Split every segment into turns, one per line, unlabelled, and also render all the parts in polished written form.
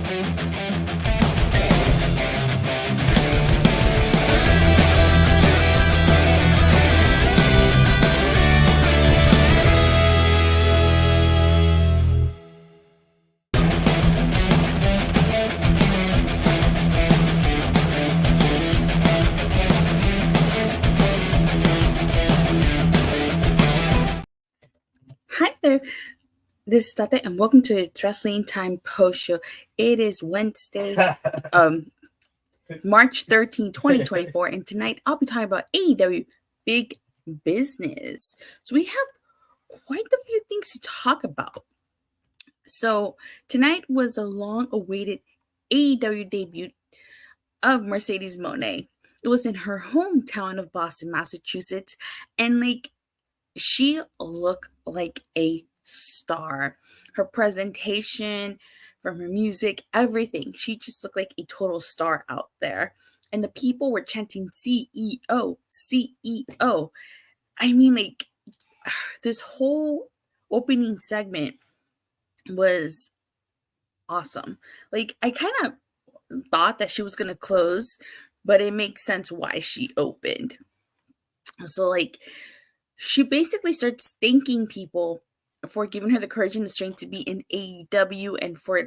Hi there, this is Tata, and welcome to the Wrestling Time Post Show. It is Wednesday, March 13, 2024, and tonight I'll be talking about AEW Big Business. So we have quite a few things to talk about. So tonight was a long-awaited AEW debut of Mercedes Mone. It was in her hometown of Boston, Massachusetts, and she looked like a star. Her presentation, from her music, everything. She just looked like a total star out there. And the people were chanting CEO, CEO. I mean, this whole opening segment was awesome. I kind of thought that she was going to close, but it makes sense why she opened. So, she basically starts thanking people for giving her the courage and the strength to be in AEW, and for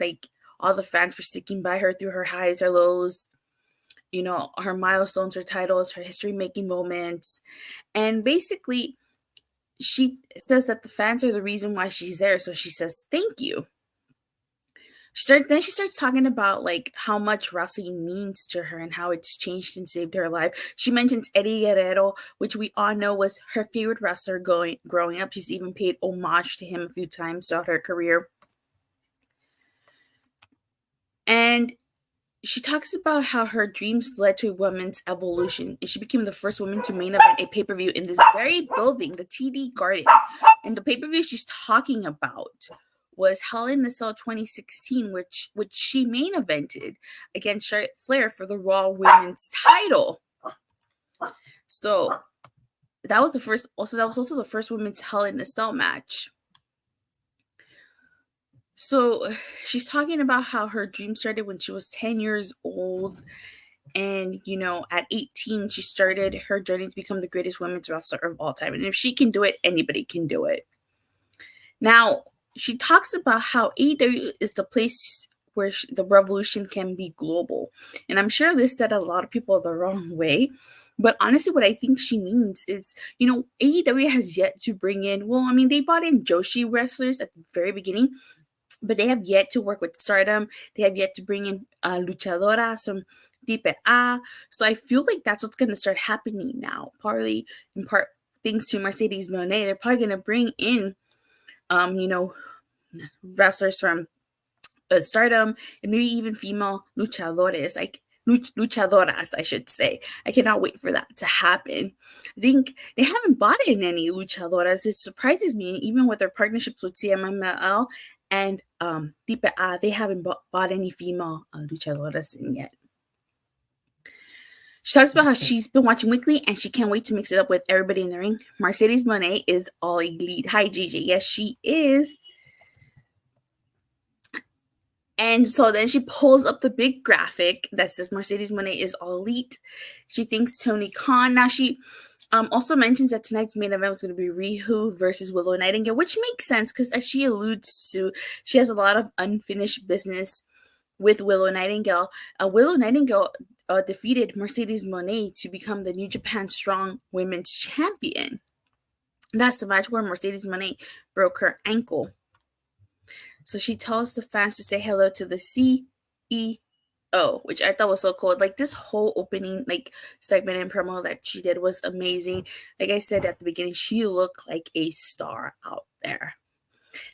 all the fans for sticking by her through her highs, her lows, her milestones, her titles, her history-making moments. And basically, she says that the fans are the reason why she's there. So she says, thank you. Then she starts talking about how much wrestling means to her and how it's changed and saved her life. She mentions Eddie Guerrero, which we all know was her favorite wrestler growing up. She's even paid homage to him a few times throughout her career. And she talks about how her dreams led to a woman's evolution, and she became the first woman to main event a pay-per-view in this very building, the TD Garden. And the pay-per-view she's talking about was Hell in a Cell 2016, which she main evented against Charlotte Flair for the Raw Women's title. So that was the first. Also, that was also the first women's Hell in a Cell match. So she's talking about how her dream started when she was 10 years old. And, at 18, she started her journey to become the greatest women's wrestler of all time. And if she can do it, anybody can do it. Now, she talks about how AEW is the place where the revolution can be global. And I'm sure this said a lot of people the wrong way. But honestly, what I think she means is, AEW has yet to bring in, they brought in Joshi wrestlers at the very beginning, but they have yet to work with Stardom. They have yet to bring in luchadoras from Type A. So I feel like that's what's going to start happening now. Partly, in part, thanks to Mercedes Mone, they're probably going to bring in, wrestlers from Stardom, and maybe even female luchadoras, luchadoras, I should say. I cannot wait for that to happen. I think they haven't bought in any luchadoras. It surprises me, even with their partnerships with CMLL and Type A, they haven't bought any female luchadoras in yet. She talks about how she's been watching weekly and she can't wait to mix it up with everybody in the ring. Mercedes Mone is all elite. Hi, JJ. Yes, she is. And so then she pulls up the big graphic that says Mercedes Mone is all elite. She thanks Tony Khan. Now she also mentions that tonight's main event was going to be Riho versus Willow Nightingale, which makes sense because, as she alludes to, she has a lot of unfinished business with Willow Nightingale. Willow Nightingale defeated Mercedes Mone to become the New Japan Strong Women's Champion. That's the match where Mercedes Mone broke her ankle. So she tells the fans to say hello to the CEO, which I thought was so cool. This whole opening segment and promo that she did was amazing. Like I said at the beginning, she looked like a star out there.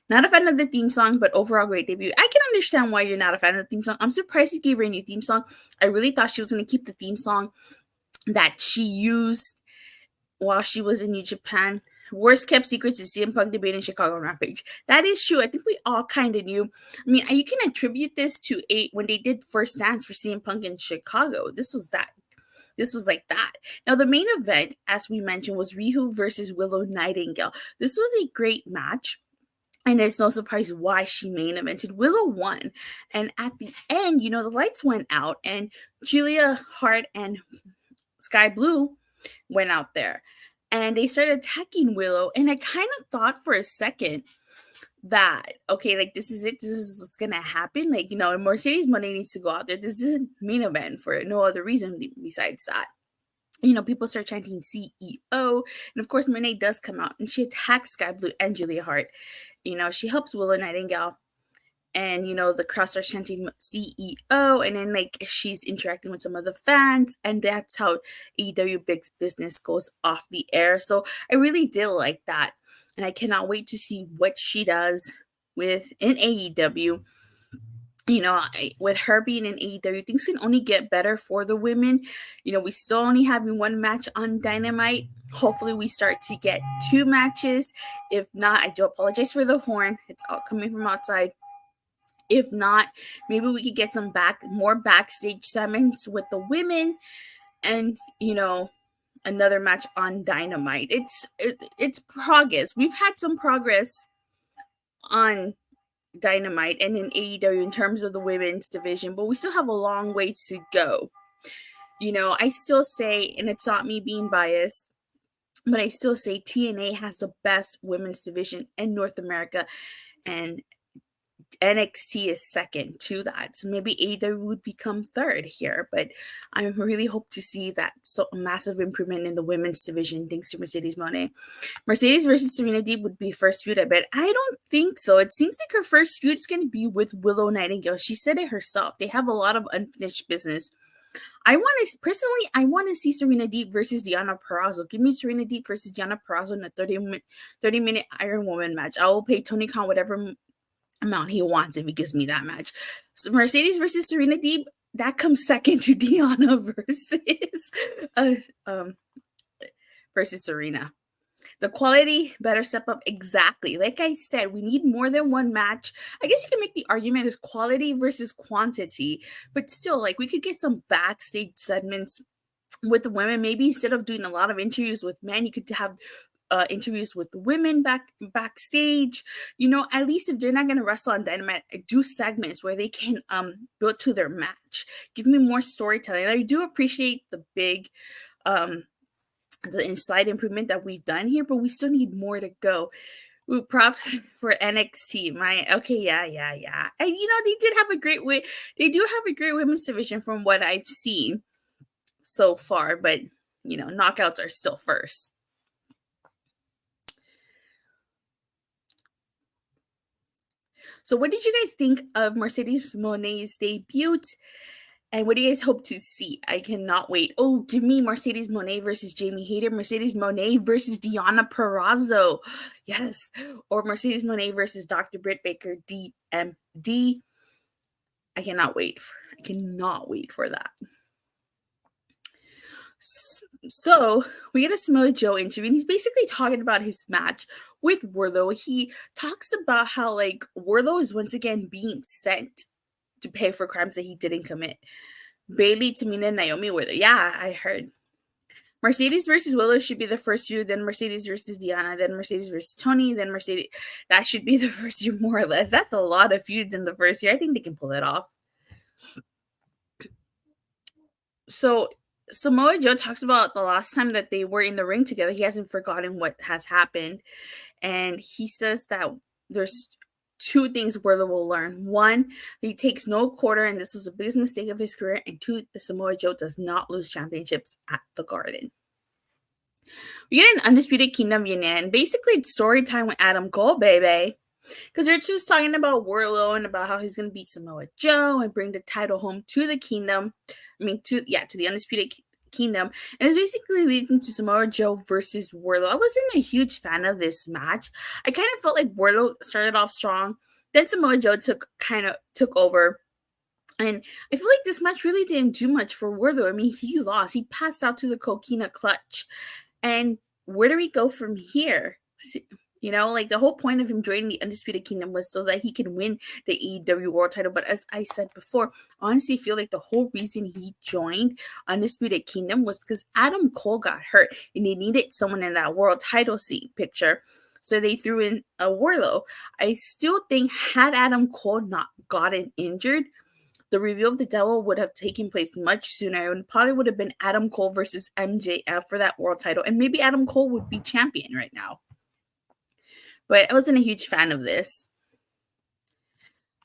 Not a fan of the theme song, but overall great debut. I can understand why you're not a fan of the theme song. I'm surprised he gave her a new theme song. I really thought she was going to keep the theme song that she used while she was in New Japan. Worst kept secrets is CM Punk debate in Chicago Rampage. That is true. I think we all kind of knew. I mean, you can attribute this to when they did First Dance for CM Punk in Chicago. This was that. This was like that. Now, the main event, as we mentioned, was Riho versus Willow Nightingale. This was a great match. And there's no surprise why she main evented. Willow won. And at the end, the lights went out and Julia Hart and Sky Blue went out there. And they started attacking Willow. And I kind of thought for a second that, okay, like this is it. This is what's going to happen. Like, Mercedes Mone needs to go out there. This is a main event for no other reason besides that. People start chanting CEO. And of course, Monet does come out and she attacks Sky Blue and Julia Hart. She helps Willow Nightingale. And, the crowd starts chanting CEO. And then, like, she's interacting with some of the fans. And that's how AEW Big Business goes off the air. So I really did like that. And I cannot wait to see what she does in AEW. With her being in AEW, things can only get better for the women. We still only having one match on Dynamite. Hopefully we start to get 2 matches. If not, I do apologize for the horn. It's all coming from outside. If not, maybe we could get some more backstage segments with the women and, another match on Dynamite. It's progress. We've had some progress on Dynamite and in AEW in terms of the women's division, but we still have a long way to go. I still say, and it's not me being biased, but I still say TNA has the best women's division in North America, and NXT is second to that. So maybe AEW would become third here, but I really hope to see that massive improvement in the women's division thanks to Mercedes Mone. Mercedes versus Serena Deeb would be first feud, I bet. I don't think so. It seems like her first feud is going to be with Willow Nightingale. She said it herself. They have a lot of unfinished business. I want to see Serena Deeb versus Deonna Purrazzo. Give me Serena Deeb versus Deonna Purrazzo in a 30-minute Iron Woman match. I will pay Tony Khan whatever amount he wants if he gives me that match. So Mercedes versus Serena Deeb, that comes second to Deonna versus Serena. The quality better step up. Exactly. Like I said, we need more than one match. I guess you can make the argument as quality versus quantity, but still, like, we could get some backstage segments with the women. Maybe instead of doing a lot of interviews with men, you could have interviews with the women backstage. At least if they're not going to wrestle on Dynamite, do segments where they can build to their match. Give me more storytelling. I do appreciate the big the slight improvement that we've done here, but we still need more to go. Ooh, props for NXT. Yeah. And they did have a great they do have a great women's division from what I've seen so far, but knockouts are still first. So what did you guys think of Mercedes Mone's debut? And what do you guys hope to see? I cannot wait. Oh, give me Mercedes Mone versus Jamie Hayter. Mercedes Mone versus Deonna Purrazzo. Yes. Or Mercedes Mone versus Dr. Britt Baker, DMD. I cannot wait for that. So we get a Samoa Joe interview, and he's basically talking about his match with Wardlow. He talks about how, like, Wardlow is once again being sent to pay for crimes that he didn't commit. Bailey, Tamina, Naomi, Wardlow. Yeah, I heard. Mercedes versus Willow should be the first feud, then Mercedes versus Deonna, then Mercedes versus Tony, then Mercedes. That should be the first feud, more or less. That's a lot of feuds in the first year. I think they can pull it off. So Samoa Joe talks about the last time that they were in the ring together. He hasn't forgotten what has happened. And he says that there's 2 things Wardlow will learn. 1, he takes no quarter, and this was the biggest mistake of his career. And 2, Samoa Joe does not lose championships at the Garden. We get an Undisputed Kingdom Vignette, and basically it's story time with Adam Cole, baby. Because they're just talking about Wardlow and about how he's going to beat Samoa Joe and bring the title home to the Kingdom. To the Undisputed Kingdom. And it's basically leading to Samoa Joe versus Wardlow. I wasn't a huge fan of this match. I kind of felt like Wardlow started off strong. Then Samoa Joe took over. And I feel like this match really didn't do much for Wardlow. I mean, he lost. He passed out to the Coquina Clutch. And where do we go from here? Like, the whole point of him joining the Undisputed Kingdom was so that he can win the AEW World title. But as I said before, I honestly feel like the whole reason he joined Undisputed Kingdom was because Adam Cole got hurt and they needed someone in that world title picture. So they threw in a Wardlow. I still think had Adam Cole not gotten injured, the reveal of the devil would have taken place much sooner. It probably would have been Adam Cole versus MJF for that world title. And maybe Adam Cole would be champion right now. But I wasn't a huge fan of this.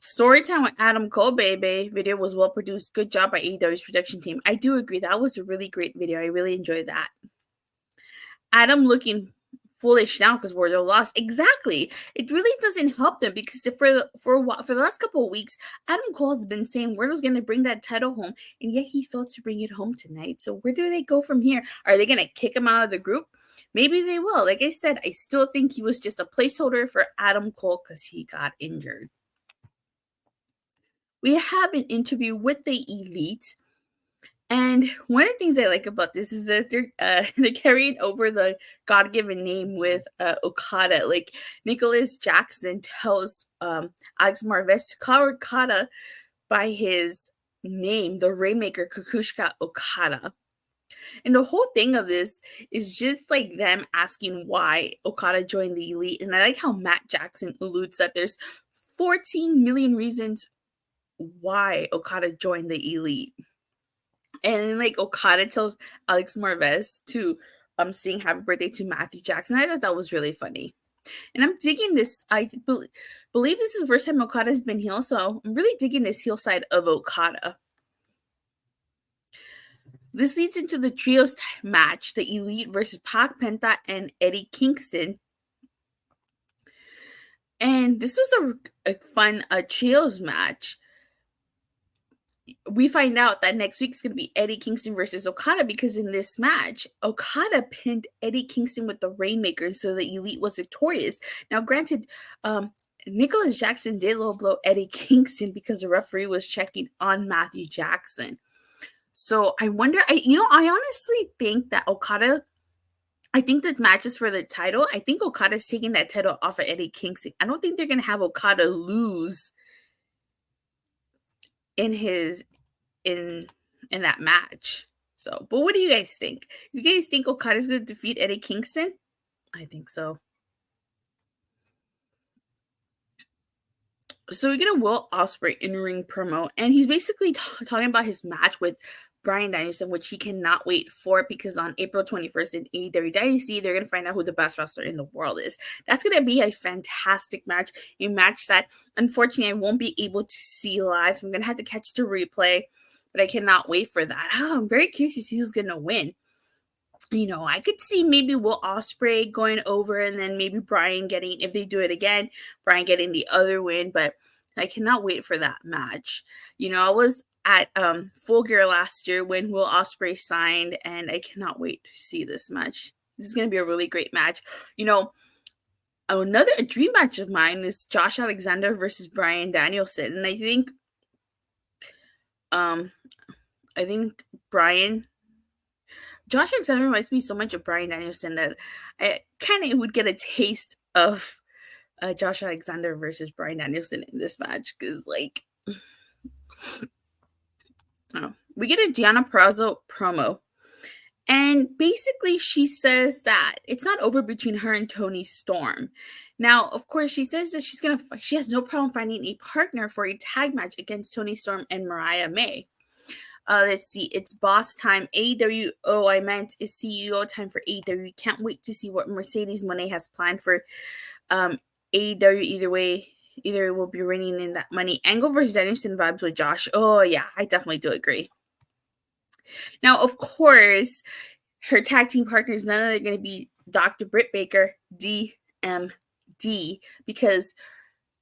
Storytime with Adam Cole, baby. Video was well produced. Good job by AEW's production team. I do agree. That was a really great video. I really enjoyed that. Adam looking foolish now because Wardlow lost. Exactly. It really doesn't help them because for the last couple of weeks, Adam Cole has been saying Wardlow's going to bring that title home, and yet he failed to bring it home tonight. So where do they go from here? Are they going to kick him out of the group? Maybe they will. Like I said, I still think he was just a placeholder for Adam Cole because he got injured. We have an interview with the Elite. And one of the things I like about this is that they're carrying over the God-given name with Okada. Like Nicholas Jackson tells Alex Marvez to call Okada by his name, the Rainmaker Kakushka Okada. And the whole thing of this is just like them asking why Okada joined the Elite. And I like how Matt Jackson alludes that there's 14 million reasons why Okada joined the Elite. And like Okada tells Alex Marvez to sing happy birthday to Matthew Jackson. I thought that was really funny. And I'm digging this. I believe this is the first time Okada has been heel, so I'm really digging this heel side of Okada. This leads into the trios match, the Elite versus Pac, Penta, and Eddie Kingston. And this was a fun trios match. We find out that next week is going to be Eddie Kingston versus Okada because in this match, Okada pinned Eddie Kingston with the Rainmaker, so the Elite was victorious. Now, granted, Nicholas Jackson did low blow Eddie Kingston because the referee was checking on Matthew Jackson. So I wonder, I honestly think that Okada, I think the matches for the title, I think Okada's taking that title off of Eddie Kingston. I don't think they're going to have Okada lose in that match. So, but what do you guys think? You guys think Okada's going to defeat Eddie Kingston? I think so. So we get a Will Ospreay in-ring promo, and he's basically talking about his match with Bryan Danielson, which he cannot wait for because on April 21st in AEW Dynasty, they're going to find out who the best wrestler in the world is. That's going to be a fantastic match, a match that unfortunately I won't be able to see live, so I'm going to have to catch the replay, but I cannot wait for that. I'm very curious to see who's going to win. I could see maybe Will Ospreay going over and then maybe Bryan getting, if they do it again, Bryan getting the other win, but I cannot wait for that match. I was at Full Gear last year when Will Ospreay signed, and I cannot wait to see this match. This is going to be a really great match. Another dream match of mine is Josh Alexander versus Bryan Danielson, and I think Josh Alexander reminds me so much of Bryan Danielson that I kind of would get a taste of Josh Alexander versus Bryan Danielson in this match because, we get a Deonna Purrazzo promo, and basically she says that it's not over between her and Toni Storm. Now, of course, she says that she has no problem finding a partner for a tag match against Toni Storm and Mariah May. Let's see, it's boss time. AEW, I meant is CEO time for AEW. Can't wait to see what Mercedes Mone has planned for AEW. Either it will be reigning in that money. Angle versus Danielson vibes with Josh. Oh, yeah, I definitely do agree. Now, of course, her tag team partners, none of them are going to be Dr. Britt Baker, DMD, because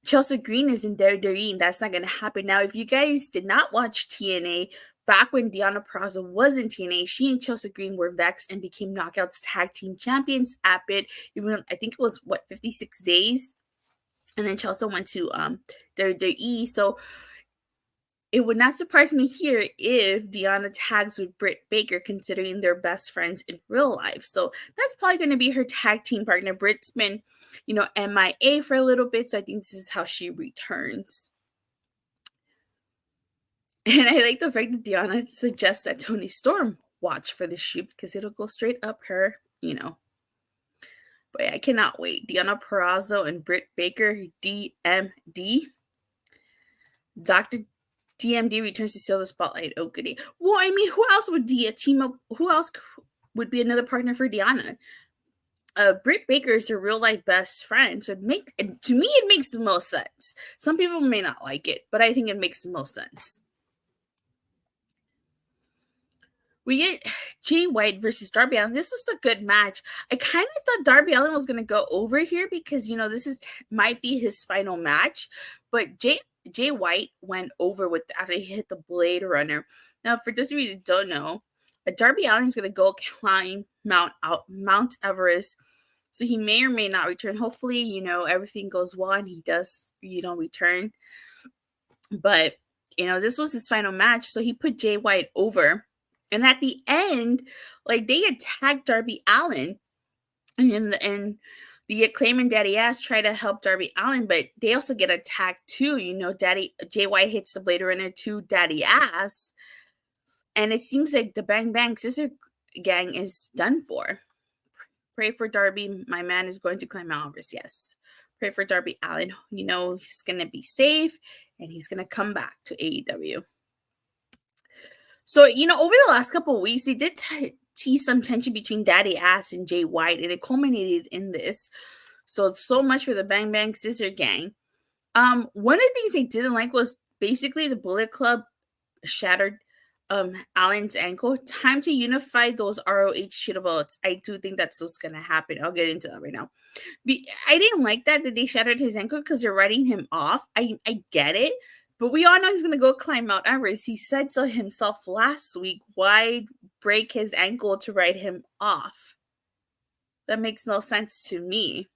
Chelsea Green is in WWE, and that's not going to happen. Now, if you guys did not watch TNA, back when Deonna Purrazzo was in TNA, she and Chelsea Green were vexed and became Knockouts tag team champions at it. Even I think it was 56 days, and then Chelsea went to WWE. So it would not surprise me here if Deonna tags with Britt Baker, considering they're best friends in real life. So that's probably going to be her tag team partner. Britt's been, MIA for a little bit, so I think this is how she returns. And I like the fact that Deonna suggests that Toni Storm watch for the shoot because it'll go straight up her, But Wait, I cannot wait. Deonna Purrazzo and Britt Baker, DMD. Dr. DMD returns to steal the spotlight. Oh, goody. Well, I mean, who else would be a team up? Who else would be another partner for Deonna? Britt Baker is her real life best friend, so to me it makes the most sense. Some people may not like it, but I think it makes the most sense. We get Jay White versus Darby Allin. This was a good match. I kind of thought Darby Allin was going to go over here because, this might be his final match. But Jay White went over after he hit the Blade Runner. Now, for those of you that don't know, Darby Allin is going to go climb Mount Everest. So he may or may not return. Hopefully, everything goes well and he does, return. But, this was his final match. So he put Jay White over. And at the end, they attacked Darby Allin. And the Acclaim and Daddy Ass try to help Darby Allin, but they also get attacked too. Jay White hits the Blade Runner to Daddy Ass. And it seems like the Bang Bang Sister gang is done for. Pray for Darby. My man is going to climb Mount Everest. Yes. Pray for Darby Allin. He's going to be safe and he's going to come back to AEW. So, over the last couple of weeks, they did tease some tension between Daddy Ass and Jay White, and it culminated in this. So much for the Bang Bang Sister gang. One of the things they didn't like was basically the Bullet Club shattered Allen's ankle. Time to unify those ROH shooter bullets. I do think that's what's going to happen. I'll get into that right now. I didn't like that they shattered his ankle because they're writing him off. I get it. But we all know he's going to go climb Mount Everest. He said so himself last week. Why break his ankle to write him off? That makes no sense to me.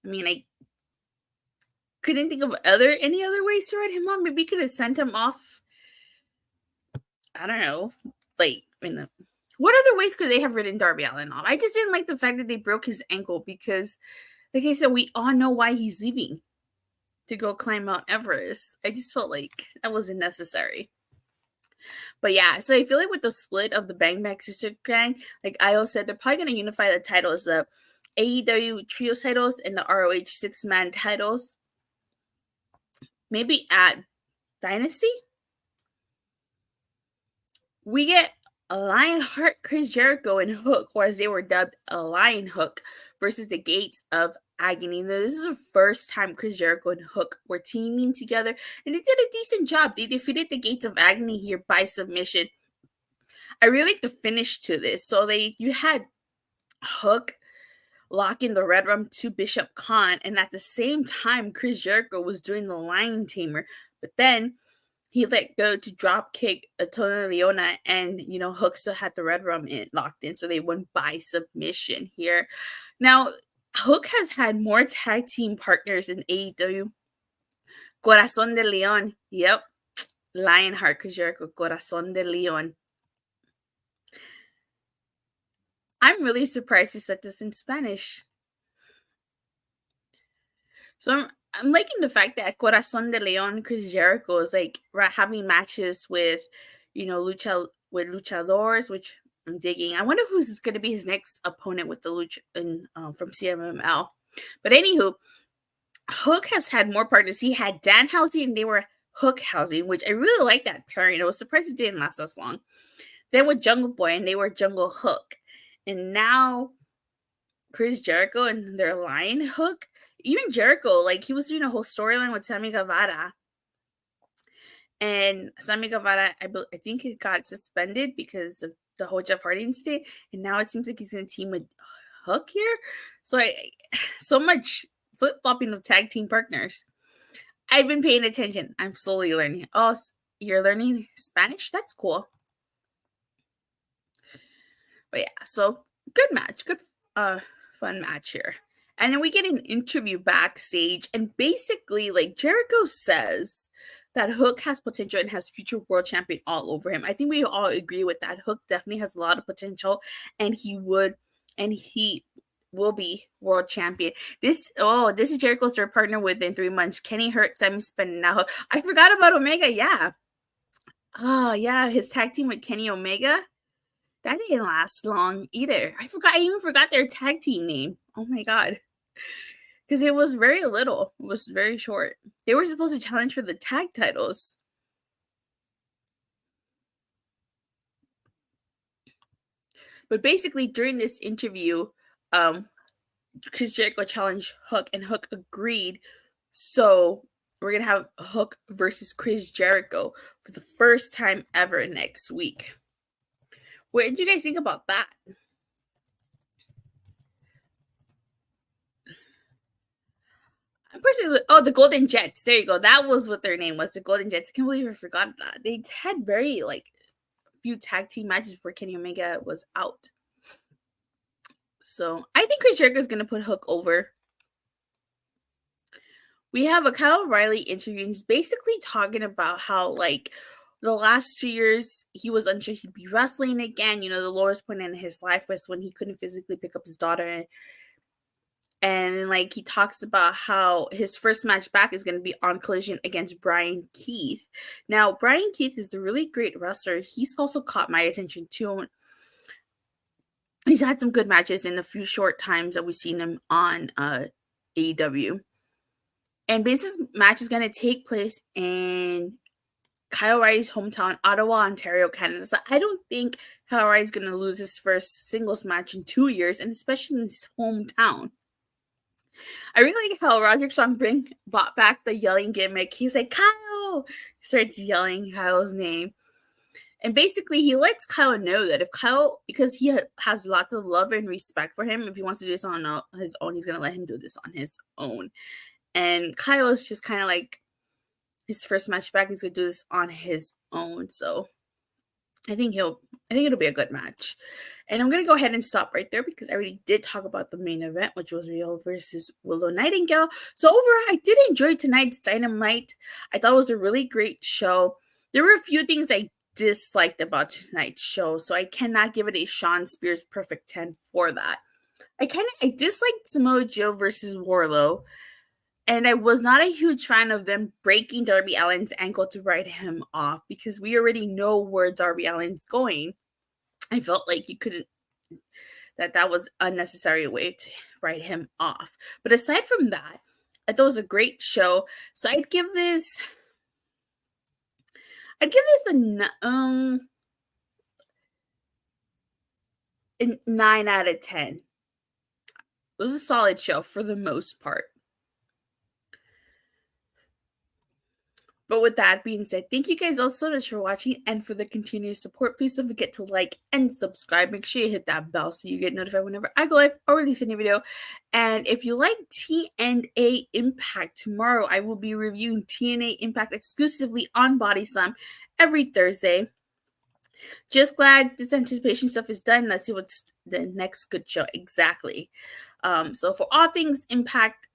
I mean, I couldn't think of any other ways to write him off. Maybe could have sent him off. I don't know. What other ways could they have written Darby Allin off? I just didn't like the fact that they broke his ankle because, like I said, we all know why he's leaving to go climb Mount Everest. I just felt like that wasn't necessary. But yeah, so I feel like with the split of the Bang Bang Sister gang, like Io said, they're probably going to unify the titles, the AEW Trio titles and the ROH 6-man titles. Maybe at Dynasty? We get Lionheart, Chris Jericho, and Hook, or as they were dubbed, LionHook, versus the Gates of Agony. Now, this is the first time Chris Jericho and Hook were teaming together, and they did a decent job. They defeated the Gates of Agony here by submission. I really like the finish to this. So you had Hook locking the Red Rum to Bishop Khan, and at the same time, Chris Jericho was doing the Lion Tamer, but then he let go to drop kick Tony Leona, and Hook still had the Red Rum locked in, so they won by submission here. Now, Hook has had more tag team partners in AEW. Corazón de León. Yep. Lionheart, Chris Jericho, Corazón de León. I'm really surprised he said this in Spanish. So I'm liking the fact that Corazón de León, Chris Jericho, is having matches with, luchadores, which I'm digging. I wonder who's going to be his next opponent with the from CMML. But anywho, Hook has had more partners. He had Danhausen and they were Hookhausen, which I really like that pairing. I was surprised it didn't last as long. Then with Jungle Boy and they were Jungle Hook. And now Chris Jericho and their Lion Hook. Even Jericho, he was doing a whole storyline with Sammy Guevara. And Sammy Guevara, I think he got suspended because of the whole Jeff Hardy incident. And now it seems like he's going to team with Hook here. So much flip-flopping of tag team partners. I've been paying attention. I'm slowly learning. Oh, you're learning Spanish? That's cool. But yeah, so good match. Good fun match here. And then we get an interview backstage, and basically, Jericho says that Hook has potential and has future world champion all over him. I think we all agree with that. Hook definitely has a lot of potential, and he will be world champion. This is Jericho's third partner within 3 months. Kenny Hurt, Sammy Spin, now Hook. I forgot about Omega, yeah. Oh, yeah, his tag team with Kenny Omega. That didn't last long either. I even forgot their tag team name. Oh my god. Because it was very little. It was very short. They were supposed to challenge for the tag titles. But basically, during this interview, Chris Jericho challenged Hook, and Hook agreed. So we're going to have Hook versus Chris Jericho for the first time ever next week. What did you guys think about that? Personally, the Golden Jets. There you go. That was what their name was, the Golden Jets. I can't believe I forgot that. They had very few tag team matches before Kenny Omega was out. So I think Chris Jericho is going to put Hook over. We have a Kyle O'Reilly interview. He's basically talking about how the last 2 years he was unsure he'd be wrestling again. The lowest point in his life was when he couldn't physically pick up his daughter. And he talks about how his first match back is going to be on Collision against Brian Keith. Now, Brian Keith is a really great wrestler. He's also caught my attention too. He's had some good matches in the few short times that we've seen him on AEW. And this match is going to take place in Kyle O'Reilly's hometown, Ottawa, Ontario, Canada. So I don't think Kyle O'Reilly's going to lose his first singles match in 2 years, and especially in his hometown. I really like how Roderick Strong brought back the yelling gimmick. He's like, Kyle! He starts yelling Kyle's name. And basically, he lets Kyle know that if Kyle, because he has lots of love and respect for him, if he wants to do this on his own, he's going to let him do this on his own. And Kyle is just kind of his first match back, he's going to do this on his own. So I think it'll be a good match. And I'm going to go ahead and stop right there because I already did talk about the main event, which was Riho versus Willow Nightingale. So overall, I did enjoy tonight's Dynamite. I thought it was a really great show. There were a few things I disliked about tonight's show, so I cannot give it a Sean Spears perfect 10 for that. I disliked Samoa Joe versus Wardlow. And I was not a huge fan of them breaking Darby Allin's ankle to write him off because we already know where Darby Allin's going. I felt like you couldn't, that was unnecessary way to write him off. But aside from that, I thought it was a great show. So I'd give this the 9 out of 10. It was a solid show for the most part. But with that being said, thank you guys all so much for watching and for the continued support. Please don't forget to like and subscribe. Make sure you hit that bell so you get notified whenever I go live or release a new video. And if you like TNA Impact, tomorrow I will be reviewing TNA Impact exclusively on Body Slam every Thursday. Just glad this anticipation stuff is done. Let's see what's the next good show exactly. So for all things Impact,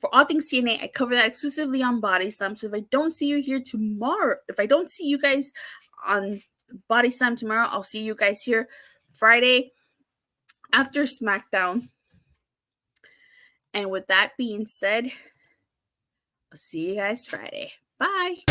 for all things TNA, I cover that exclusively on Body Slam. So if I don't see you here tomorrow, if I don't see you guys on Body Slam tomorrow, I'll see you guys here Friday after SmackDown. And with that being said, I'll see you guys Friday. Bye.